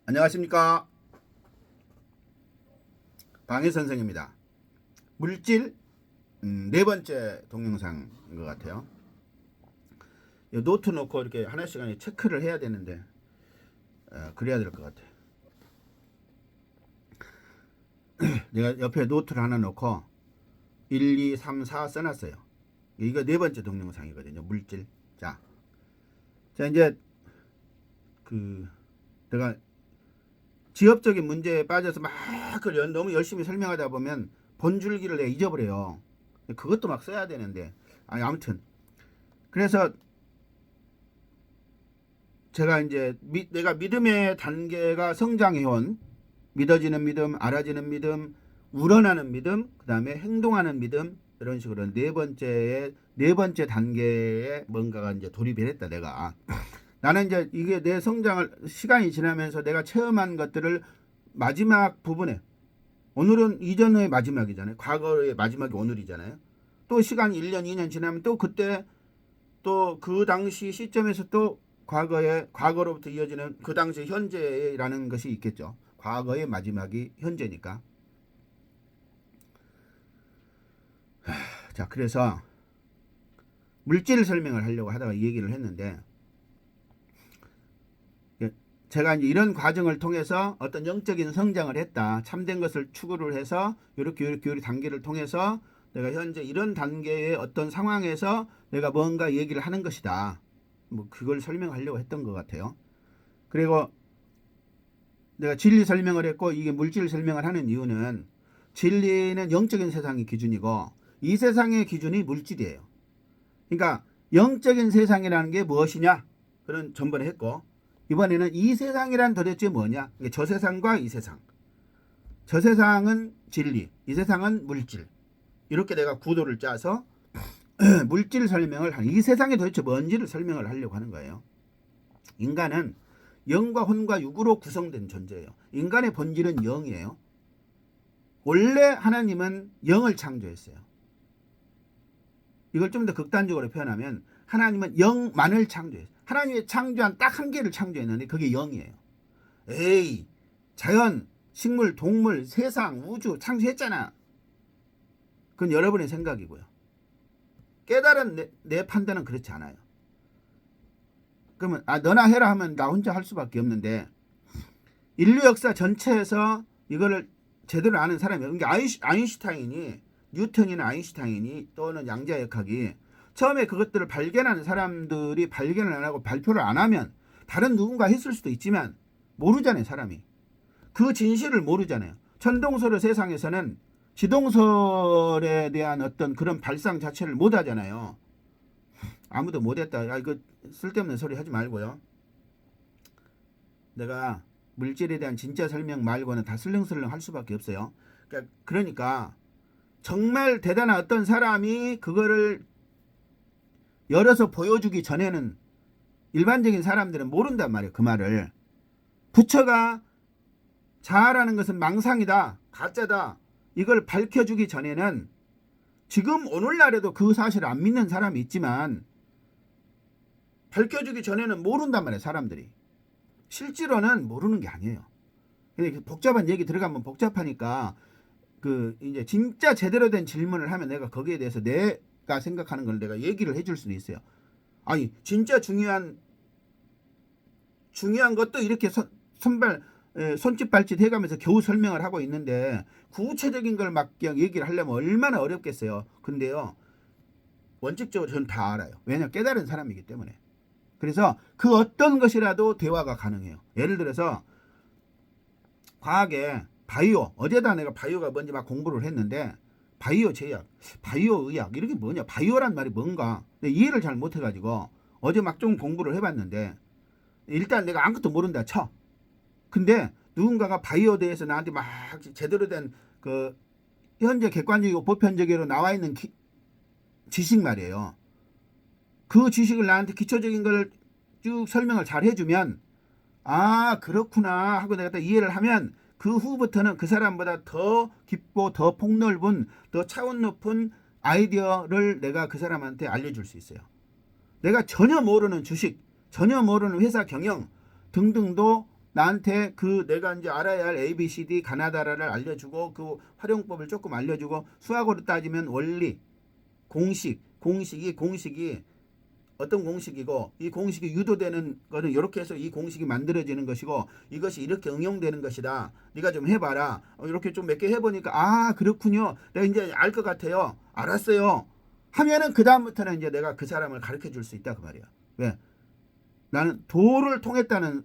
안녕하십니까, 방해 선생입니다. 물질 네 번째 동영상인 것 같아요. 노트 놓고 이렇게 하나씩 체크를 해야 되는데 그래야 될 것 같아요. 내가 옆에 노트를 하나 놓고 1, 2, 3, 4 써놨어요. 이거 네 번째 동영상이거든요. 물질. 자 이제 내가 지엽적인 문제에 빠져서 막 너무 열심히 설명하다 보면 본줄기를 내가 잊어버려요. 그것도 막 써야 되는데 아무튼 그래서 제가 이제 내가 믿음의 단계가 성장해온 믿어지는 믿음, 알아지는 믿음, 우러나는 믿음, 그 다음에 행동하는 믿음, 이런 식으로 네 번째 단계에 뭔가가 이제 돌입을 했다. 내가 나는 이제 이게 내 성장을 시간이 지나면서 내가 체험한 것들을 마지막 부분에, 오늘은 이전의 마지막이잖아요. 과거의 마지막이 오늘이잖아요. 또 시간이 1년 2년 지나면 또 그때 또 그 당시 시점에서 또 과거로부터 이어지는 그 당시 현재라는 것이 있겠죠. 과거의 마지막이 현재니까. 자, 그래서 물질 설명을 하려고 하다가 이 얘기를 했는데, 제가 이제 이런 과정을 통해서 어떤 영적인 성장을 했다. 참된 것을 추구를 해서 이렇게 단계를 통해서 내가 현재 이런 단계의 어떤 상황에서 내가 뭔가 얘기를 하는 것이다. 뭐 그걸 설명하려고 했던 것 같아요. 그리고 내가 진리 설명을 했고, 이게 물질 설명을 하는 이유는 진리는 영적인 세상이 기준이고 이 세상의 기준이 물질이에요. 그러니까 영적인 세상이라는 게 무엇이냐? 그런 전번에 했고, 이번에는 이 세상이란 도대체 뭐냐? 저 세상과 이 세상. 저 세상은 진리, 이 세상은 물질. 이렇게 내가 구도를 짜서 물질 설명을 하는, 이 세상이 도대체 뭔지를 설명을 하려고 하는 거예요. 인간은 영과 혼과 육으로 구성된 존재예요. 인간의 본질은 영이에요. 원래 하나님은 영을 창조했어요. 이걸 좀 더 극단적으로 표현하면 하나님은 영만을 창조했어요. 하나님이 창조한 딱 한 개를 창조했는데 그게 영이에요. 에이, 자연, 식물, 동물, 세상, 우주 창조했잖아. 그건 여러분의 생각이고요. 깨달은 내 판단은 그렇지 않아요. 그러면 너나 해라 하면 나 혼자 할 수밖에 없는데, 인류 역사 전체에서 이거를 제대로 아는 사람이에요. 그러니까 아인슈타인이, 뉴턴이나 아인슈타인이 또는 양자역학이 처음에 그것들을 발견하는 사람들이 발견을 안 하고 발표를 안 하면 다른 누군가 했을 수도 있지만 모르잖아요. 사람이 그 진실을 모르잖아요. 천동설의 세상에서는 지동설에 대한 어떤 그런 발상 자체를 못 하잖아요. 아무도 못했다. 이거 쓸데없는 소리 하지 말고요. 내가 물질에 대한 진짜 설명 말고는 다 슬렁슬렁 할 수밖에 없어요. 그러니까 정말 대단한 어떤 사람이 그거를 열어서 보여주기 전에는 일반적인 사람들은 모른단 말이에요. 그 말을. 부처가 자아라는 것은 망상이다, 가짜다, 이걸 밝혀주기 전에는, 지금 오늘날에도 그 사실을 안 믿는 사람이 있지만 밝혀주기 전에는 모른단 말이에요. 사람들이 실제로는 모르는 게 아니에요. 근데 복잡한 얘기 들어가면 복잡하니까 이제 진짜 제대로 된 질문을 하면 내가 거기에 대해서 내가 생각하는 걸 내가 얘기를 해줄 수는 있어요. 아니 진짜 중요한 것도 이렇게 손짓 발짓 해가면서 겨우 설명을 하고 있는데, 구체적인 걸 막 그냥 얘기를 하려면 얼마나 어렵겠어요. 근데요, 원칙적으로 저는 다 알아요. 왜냐하면 깨달은 사람이기 때문에. 그래서 그 어떤 것이라도 대화가 가능해요. 예를 들어서 과학에 바이오, 어제다 내가 바이오가 뭔지 막 공부를 했는데, 바이오 제약, 바이오 의학, 이렇게 뭐냐, 바이오란 말이 뭔가 이해를 잘 못해가지고 어제 막 좀 공부를 해봤는데, 일단 내가 아무것도 모른다 쳐. 근데 누군가가 바이오에 대해서 나한테 막 제대로 된 현재 객관적이고 보편적으로 나와 있는 지식 말이에요. 그 지식을 나한테 기초적인 걸 쭉 설명을 잘 해주면, 그렇구나 하고 내가 또 이해를 하면, 그 후부터는 그 사람보다 더 깊고 더 폭넓은, 더 차원 높은 아이디어를 내가 그 사람한테 알려줄 수 있어요. 내가 전혀 모르는 주식, 전혀 모르는 회사 경영, 등등도 나한테 그 내가 이제 알아야 할 ABCD 가나다라를 알려주고 그 활용법을 조금 알려주고 수학으로 따지면 원리, 공식이 어떤 공식이고 이 공식이 유도되는 거는 이렇게 해서 이 공식이 만들어지는 것이고 이것이 이렇게 응용되는 것이다. 네가 좀 해봐라. 이렇게 좀 몇 개 해보니까 아 그렇군요. 내가 이제 알 것 같아요. 알았어요. 하면은 그 다음부터는 이제 내가 그 사람을 가르쳐 줄 수 있다 그 말이야. 왜? 나는 도를 통했다는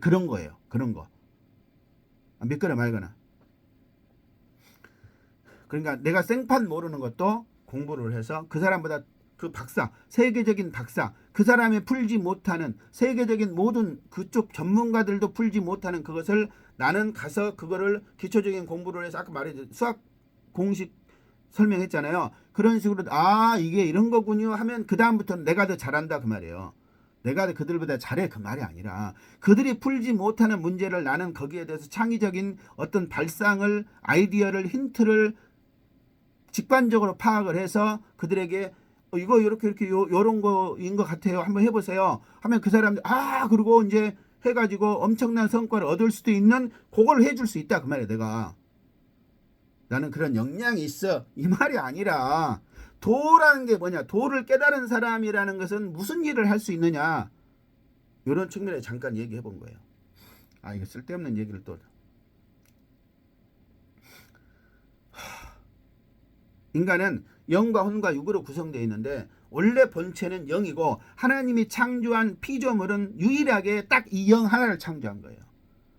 그런 거예요. 그런 거. 믿거나 말거나. 그러니까 내가 생판 모르는 것도 공부를 해서 그 사람보다 그 박사, 세계적인 박사, 그 사람이 풀지 못하는 세계적인 모든 그쪽 전문가들도 풀지 못하는 그것을 나는 가서 그거를 기초적인 공부를 해서 아까 말했죠. 수학 공식 설명했잖아요. 그런 식으로 아 이게 이런 거군요 하면 그 다음부터는 내가 더 잘한다 그 말이에요. 내가 그들보다 잘해 그 말이 아니라 그들이 풀지 못하는 문제를 나는 거기에 대해서 창의적인 어떤 발상을 아이디어를 힌트를 직관적으로 파악을 해서 그들에게 이거 이렇게 요런 거인 것 같아요. 한번 해보세요. 하면 그 사람들 그리고 이제 해가지고 엄청난 성과를 얻을 수도 있는 그걸 해줄 수 있다 그 말이야. 내가 나는 그런 역량이 있어 이 말이 아니라 도라는 게 뭐냐, 도를 깨달은 사람이라는 것은 무슨 일을 할 수 있느냐 이런 측면에 잠깐 얘기해 본 거예요. 이거 쓸데없는 얘기를 또 인간은 영과 혼과 육으로 구성되어 있는데 원래 본체는 영이고 하나님이 창조한 피조물은 유일하게 딱 이 영 하나를 창조한 거예요.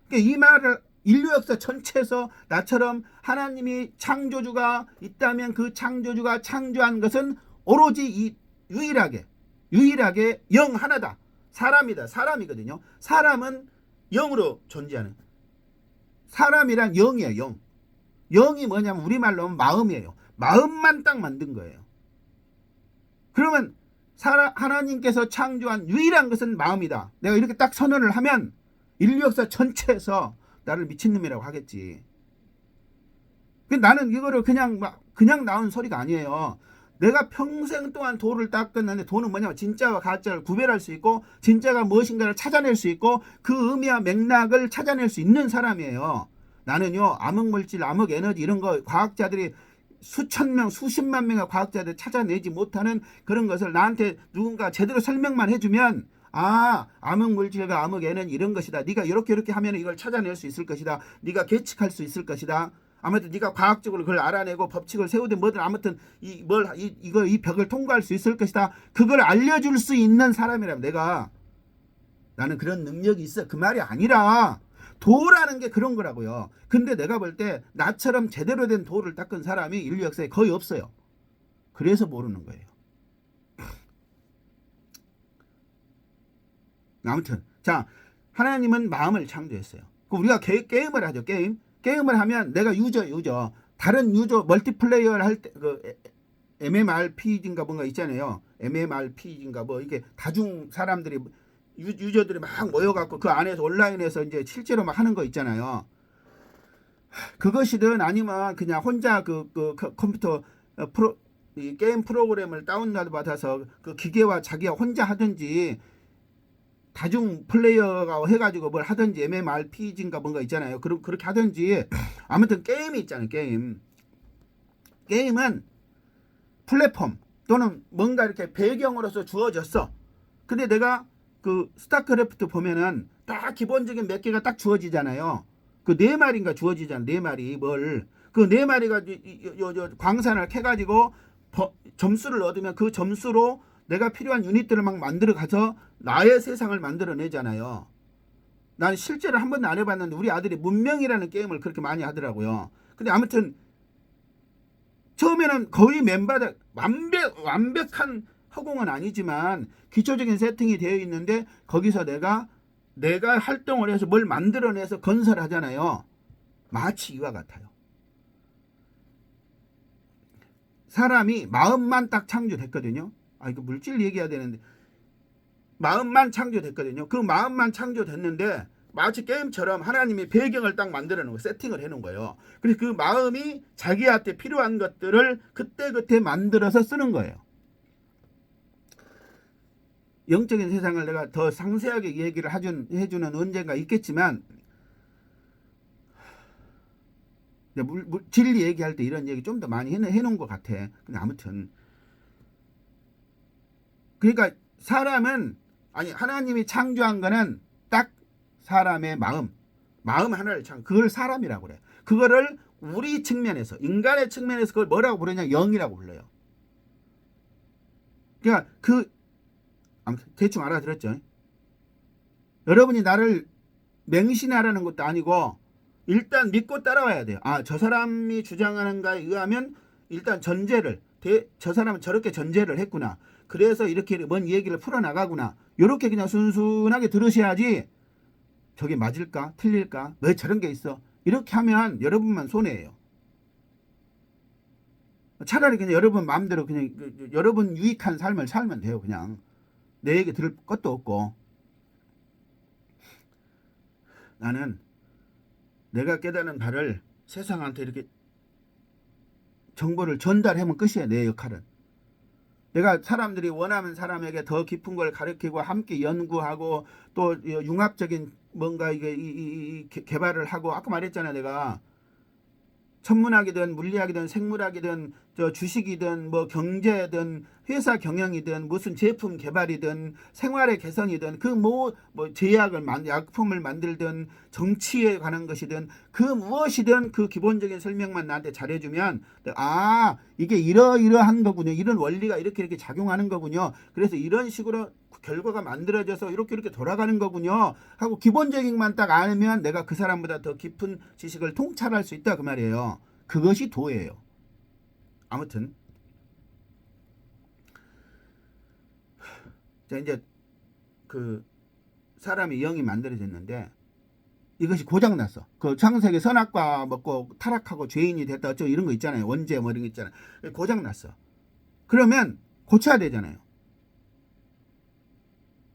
그러니까 이 말을 인류 역사 전체에서 나처럼 하나님이 창조주가 있다면 그 창조주가 창조한 것은 오로지 이 유일하게 영 하나다. 사람이거든요. 사람은 영으로 존재하는 사람이란 영이에요. 영. 영이 뭐냐면 우리말로 하면 마음이에요. 마음만 딱 만든 거예요. 그러면 하나님께서 창조한 유일한 것은 마음이다. 내가 이렇게 딱 선언을 하면 인류 역사 전체에서 나를 미친놈이라고 하겠지. 나는 이거를 그냥 나온 소리가 아니에요. 내가 평생 동안 도를 닦았는데 도는 뭐냐면 진짜와 가짜를 구별할 수 있고 진짜가 무엇인가를 찾아낼 수 있고 그 의미와 맥락을 찾아낼 수 있는 사람이에요. 나는요 암흑물질, 암흑에너지 이런 거 과학자들이 수천 명, 수십만 명의 과학자들이 찾아내지 못하는 그런 것을 나한테 누군가 제대로 설명만 해주면 암흑물질과 암흑에너지 이런 것이다. 네가 이렇게 하면 이걸 찾아낼 수 있을 것이다. 네가 계측할 수 있을 것이다. 아무튼 네가 과학적으로 그걸 알아내고 법칙을 세우든 뭐든 아무튼 이 벽을 통과할 수 있을 것이다. 그걸 알려줄 수 있는 사람이라면 나는 그런 능력이 있어. 그 말이 아니라 도라는 게 그런 거라고요. 근데 내가 볼 때 나처럼 제대로 된 도를 닦은 사람이 인류 역사에 거의 없어요. 그래서 모르는 거예요. 아무튼 자, 하나님은 마음을 창조했어요. 우리가 게임을 하죠. 게임을 하면 내가 유저 다른 유저 멀티플레이어를 할 때 그 MMRPG인가 뭔가 있잖아요. MMRPG인가 뭐 이게 다중 사람들이 유저들이 막 모여갖고 그 안에서 온라인에서 이제 실제로 막 하는 거 있잖아요. 그것이든 아니면 그냥 혼자 그 컴퓨터 이 게임 프로그램을 다운받아서 그 기계와 자기가 혼자 하든지 다중 플레이어가 해가지고 뭘 하든지 MMRPG인가 뭔가 있잖아요. 그렇게 하든지 아무튼 게임이 있잖아요. 게임은 플랫폼 또는 뭔가 이렇게 배경으로서 주어졌어. 근데 내가 그 스타크래프트 보면은 딱 기본적인 몇 개가 딱 주어지잖아요. 그 4마리인가 주어지잖아. 4마리 그 4마리가 광산을 캐가지고 점수를 얻으면 그 점수로 내가 필요한 유닛들을 막 만들어 가서 나의 세상을 만들어내잖아요. 난 실제로 한 번도 안 해봤는데 우리 아들이 문명이라는 게임을 그렇게 많이 하더라고요. 근데 아무튼 처음에는 거의 맨바닥 완벽한 허공은 아니지만 기초적인 세팅이 되어 있는데 거기서 내가 활동을 해서 뭘 만들어내서 건설하잖아요. 마치 이와 같아요. 사람이 마음만 딱 창조됐거든요. 이거 물질 얘기해야 되는데 마음만 창조됐거든요. 그 마음만 창조됐는데 마치 게임처럼 하나님이 배경을 딱 만들어 놓은 거 세팅을 해 놓은 거예요. 그래서 그 마음이 자기한테 필요한 것들을 그때그때 만들어서 쓰는 거예요. 영적인 세상을 내가 더 상세하게 얘기를 해주는 언젠가 있겠지만, 진리 얘기할 때 이런 얘기 좀 더 많이 해놓은 것 같아. 근데 아무튼 그러니까 사람은, 아니 하나님이 창조한 거는 딱 사람의 마음 하나를 그걸 사람이라고 그래. 그거를 우리 측면에서, 인간의 측면에서 그걸 뭐라고 부르냐, 영이라고 불러요. 그러니까 아무튼 대충 알아들었죠. 여러분이 나를 맹신하라는 것도 아니고 일단 믿고 따라와야 돼요. 아, 저 사람이 주장하는 거에 의하면 일단 저 사람은 저렇게 전제를 했구나. 그래서 이렇게 뭔 얘기를 풀어나가구나. 이렇게 그냥 순순하게 들으셔야지 저게 맞을까? 틀릴까? 왜 저런 게 있어? 이렇게 하면 여러분만 손해예요. 차라리 그냥 여러분 마음대로 그냥 여러분 유익한 삶을 살면 돼요. 그냥 내 얘기 들을 것도 없고. 나는 내가 깨닫는 바를 세상한테 이렇게 정보를 전달하면 끝이야. 내 역할은. 내가 사람들이 원하는 사람에게 더 깊은 걸 가르치고 함께 연구하고 또 융합적인 뭔가 이게 개발을 하고, 아까 말했잖아. 내가 천문학이든 물리학이든 생물학이든 저 주식이든 뭐 경제든 회사 경영이든 무슨 제품 개발이든 생활의 개선이든 그 뭐 약품을 만들든 정치에 관한 것이든 그 무엇이든 그 기본적인 설명만 나한테 잘해주면, 아, 이게 이러한 거군요. 이런 원리가 이렇게 작용하는 거군요. 그래서 이런 식으로 결과가 만들어져서 이렇게 돌아가는 거군요 하고 기본적인만 딱 알면 내가 그 사람보다 더 깊은 지식을 통찰할 수 있다 그 말이에요. 그것이 도예요. 아무튼 자, 이제 그 사람이 영이 만들어졌는데 이것이 고장났어. 그 창세기 선악과 먹고 타락하고 죄인이 됐다 어쩌고 이런 거 있잖아요. 원죄 뭐 이런 거 있잖아요. 고장났어. 그러면 고쳐야 되잖아요.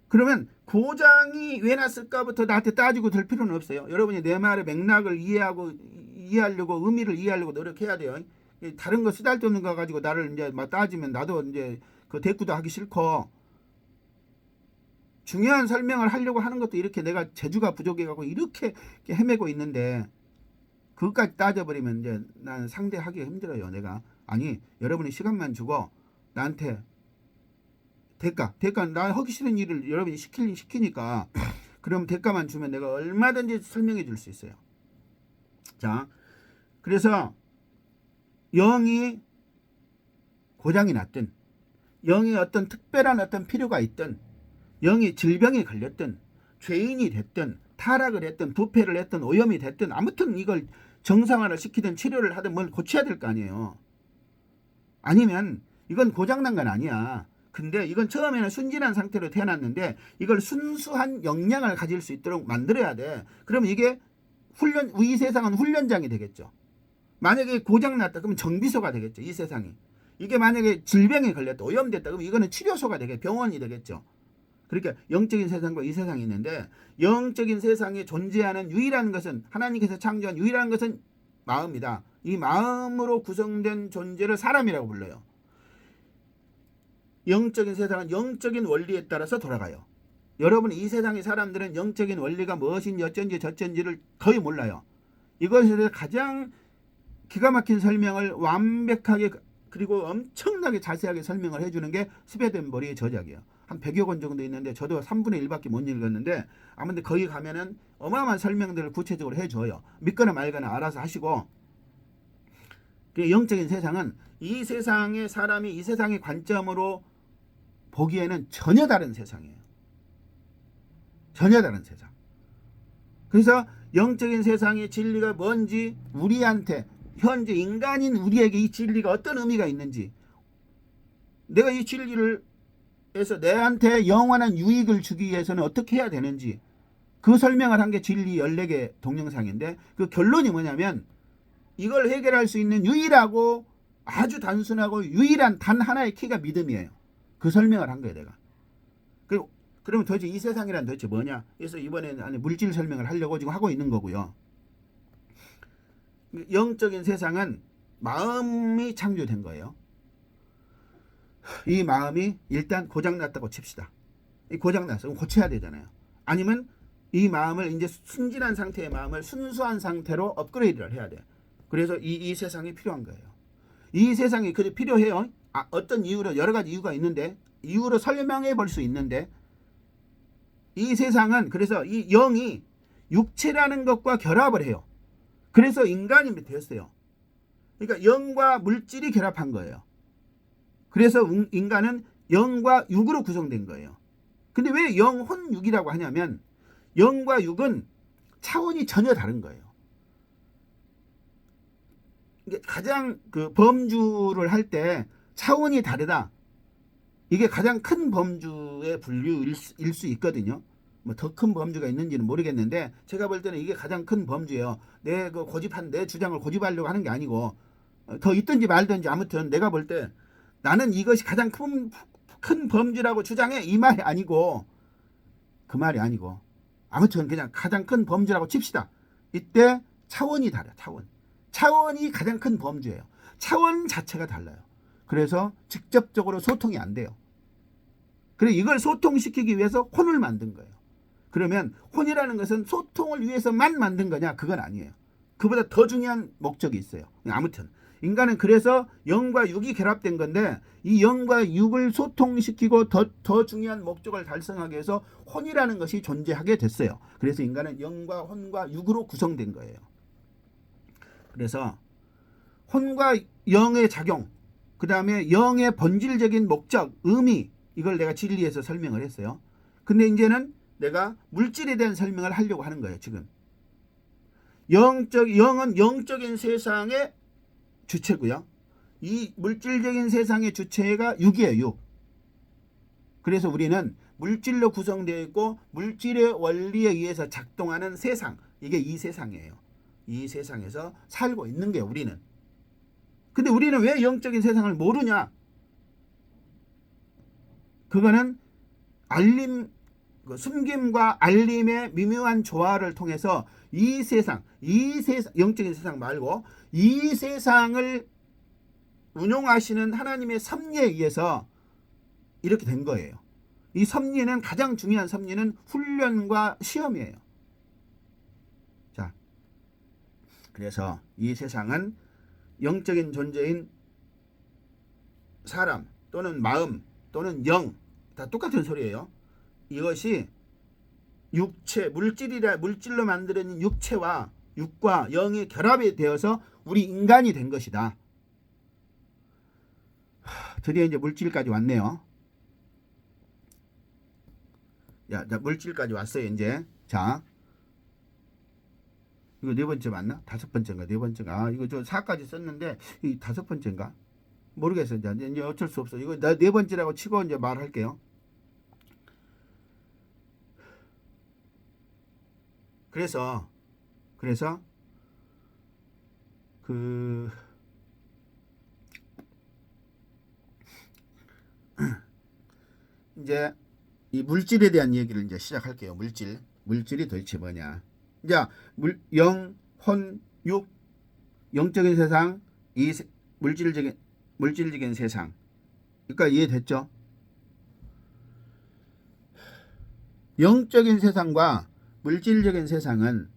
그러면 고장이 왜 났을까부터 나한테 따지고 들 필요는 없어요. 여러분이 내 말의 맥락을 이해하려고, 의미를 이해하려고 노력해야 돼요. 다른 거 쓰잘데없는 거 가지고 나를 이제 막 따지면 나도 이제 그 대꾸도 하기 싫고, 중요한 설명을 하려고 하는 것도 이렇게 내가 재주가 부족해가지고 이렇게 헤매고 있는데, 그것까지 따져버리면 이제 나는 상대하기가 힘들어요. 내가 아니, 여러분이 시간만 주고 나한테 대가 나 하기 싫은 일을 여러분이 시키니까 그럼 대가만 주면 내가 얼마든지 설명해 줄 수 있어요. 자, 그래서 영이 고장이 났든, 영이 어떤 특별한 어떤 필요가 있든, 영이 질병에 걸렸든, 죄인이 됐든, 타락을 했든, 부패를 했든, 오염이 됐든, 아무튼 이걸 정상화를 시키든 치료를 하든 뭘 고쳐야 될 거 아니에요. 아니면 이건 고장난 건 아니야. 근데 이건 처음에는 순진한 상태로 태어났는데 이걸 순수한 역량을 가질 수 있도록 만들어야 돼. 그러면 이게 이 세상은 훈련장이 되겠죠. 만약에 고장났다 그러면 정비소가 되겠죠. 이 세상이. 이게 만약에 질병에 걸렸다, 오염됐다 그러면 이거는 치료소가 되겠죠. 병원이 되겠죠. 그러니까 영적인 세상과 이 세상이 있는데, 영적인 세상에 존재하는 유일한 것은, 하나님께서 창조한 유일한 것은 마음이다. 이 마음으로 구성된 존재를 사람이라고 불러요. 영적인 세상은 영적인 원리에 따라서 돌아가요. 여러분, 이 세상의 사람들은 영적인 원리가 무엇인지 어쩐지 저쩐지를 거의 몰라요. 이것에 대해서 가장 기가 막힌 설명을 완벽하게 그리고 엄청나게 자세하게 설명을 해주는 게 스베덴버리의 저작이에요. 한 100여 권 정도 있는데 저도 3분의 1밖에 못 읽었는데, 아무튼 거기 가면은 어마어마한 설명들을 구체적으로 해줘요. 믿거나 말거나 알아서 하시고. 영적인 세상은 이 세상의 사람이 이 세상의 관점으로 보기에는 전혀 다른 세상이에요. 전혀 다른 세상. 그래서 영적인 세상의 진리가 뭔지, 우리한테 현재 인간인 우리에게 이 진리가 어떤 의미가 있는지, 내가 이 진리를 해서 내한테 영원한 유익을 주기 위해서는 어떻게 해야 되는지, 그 설명을 한 게 진리 14개 동영상인데, 그 결론이 뭐냐면 이걸 해결할 수 있는 유일하고 아주 단순하고 유일한 단 하나의 키가 믿음이에요. 그 설명을 한 거예요, 내가. 그러면 도대체 이 세상이란 도대체 뭐냐? 그래서 이번에는 물질 설명을 하려고 지금 하고 있는 거고요. 영적인 세상은 마음이 창조된 거예요. 이 마음이 일단 고장났다고 칩시다. 고장났어. 고쳐야 되잖아요. 아니면 이 마음을 이제 순진한 상태의 마음을 순수한 상태로 업그레이드를 해야 돼. 그래서 이 세상이 필요한 거예요. 이 세상이 그래 필요해요. 어떤 이유로 여러 가지 이유가 있는데 이유로 설명해 볼 수 있는데 이 세상은 그래서 이 영이 육체라는 것과 결합을 해요. 그래서 인간이 되었어요. 그러니까 영과 물질이 결합한 거예요. 그래서 인간은 영과 육으로 구성된 거예요. 근데 왜 영혼 육이라고 하냐면 영과 육은 차원이 전혀 다른 거예요. 이게 가장 그 범주를 할 때 차원이 다르다. 이게 가장 큰 범주의 분류일 수 있거든요. 뭐 더 큰 범주가 있는지는 모르겠는데 제가 볼 때는 이게 가장 큰 범주예요. 내 주장을 고집하려고 하는 게 아니고 더 있든지 말든지 아무튼 내가 볼 때 나는 이것이 가장 큰 범주라고 주장해 이 말이 아니고 그 말이 아니고 아무튼 그냥 가장 큰 범주라고 칩시다. 이때 차원이 달라. 차원이 가장 큰 범주예요. 차원 자체가 달라요. 그래서 직접적으로 소통이 안 돼요. 그래서 이걸 소통시키기 위해서 혼을 만든 거예요. 그러면 혼이라는 것은 소통을 위해서만 만든 거냐? 그건 아니에요. 그보다 더 중요한 목적이 있어요. 아무튼 인간은 그래서 영과 육이 결합된 건데 이 영과 육을 소통시키고 더 중요한 목적을 달성하기 위해서 혼이라는 것이 존재하게 됐어요. 그래서 인간은 영과 혼과 육으로 구성된 거예요. 그래서 혼과 영의 작용, 그 다음에 영의 본질적인 목적, 의미, 이걸 내가 진리에서 설명을 했어요. 근데 이제는 내가 물질에 대한 설명을 하려고 하는 거예요. 지금 영은 영적인 세상의 주체고요. 이 물질적인 세상의 주체가 육이에요. 육. 그래서 우리는 물질로 구성되어 있고 물질의 원리에 의해서 작동하는 세상, 이게 이 세상이에요. 이 세상에서 살고 있는 게 우리는. 근데 우리는 왜 영적인 세상을 모르냐? 그거는 숨김과 알림의 미묘한 조화를 통해서 이 세상, 영적인 세상 말고 이 세상을 운용하시는 하나님의 섭리에 의해서 이렇게 된 거예요. 이 섭리는 가장 중요한 섭리는 훈련과 시험이에요. 자, 그래서 이 세상은 영적인 존재인 사람 또는 마음 또는 영 다 똑같은 소리예요. 이것이 육체, 물질로 만들어진 육체와 육과 영이 결합이 되어서 우리 인간이 된 것이다. 드디어 이제 물질까지 왔네요. 자, 물질까지 왔어요, 이제. 자, 이거 네 번째 맞나? 다섯 번째인가? 네 번째인가? 이거 저 4까지 썼는데, 이 다섯 번째인가? 모르겠어요. 이제 어쩔 수 없어. 이거 네 번째라고 치고 이제 말할게요. 그래서 이제 이 물질에 대한 얘기를 이제 시작할게요. 물질이 도대체 뭐냐? 자, 영, 혼, 육, 영적인 세상, 물질적인 세상. 그러니까 이해됐죠? 영적인 세상과 물질적인 세상은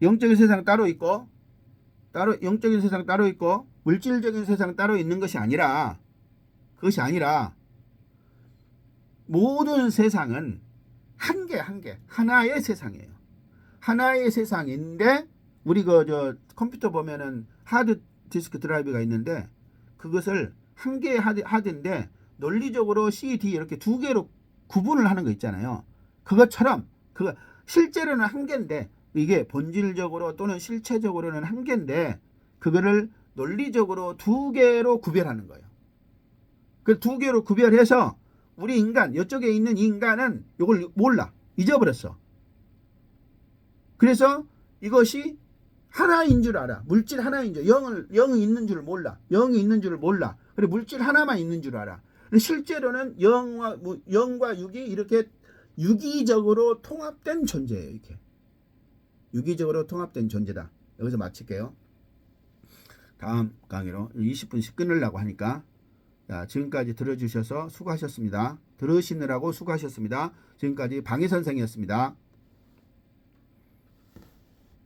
영적인 세상 따로 있고 영적인 세상 따로 있고 물질적인 세상 따로 있는 것이 아니라 그것이 아니라 모든 세상은 하나의 세상이에요. 하나의 세상인데 우리 저 컴퓨터 보면은 하드 디스크 드라이브가 있는데 그것을 한 개의 하드인데 논리적으로 C, D 이렇게 두 개로 구분을 하는 거 있잖아요. 그것처럼 실제로는 한 개인데 이게 본질적으로 또는 실체적으로는 한 개인데 그거를 논리적으로 두 개로 구별하는 거예요. 그 두 개로 구별해서 우리 인간, 이쪽에 있는 인간은 이걸 몰라. 잊어버렸어. 그래서 이것이 하나인 줄 알아. 물질 하나인 줄. 영이 있는 줄 몰라. 영이 있는 줄 몰라. 그리고 물질 하나만 있는 줄 알아. 실제로는 영과 육이 이렇게 유기적으로 통합된 존재예요. 이렇게. 유기적으로 통합된 존재다. 여기서 마칠게요. 다음 강의로 20분씩 끊으려고 하니까 자, 지금까지 들어주셔서 수고하셨습니다. 들으시느라고 수고하셨습니다. 지금까지 방희 선생이었습니다.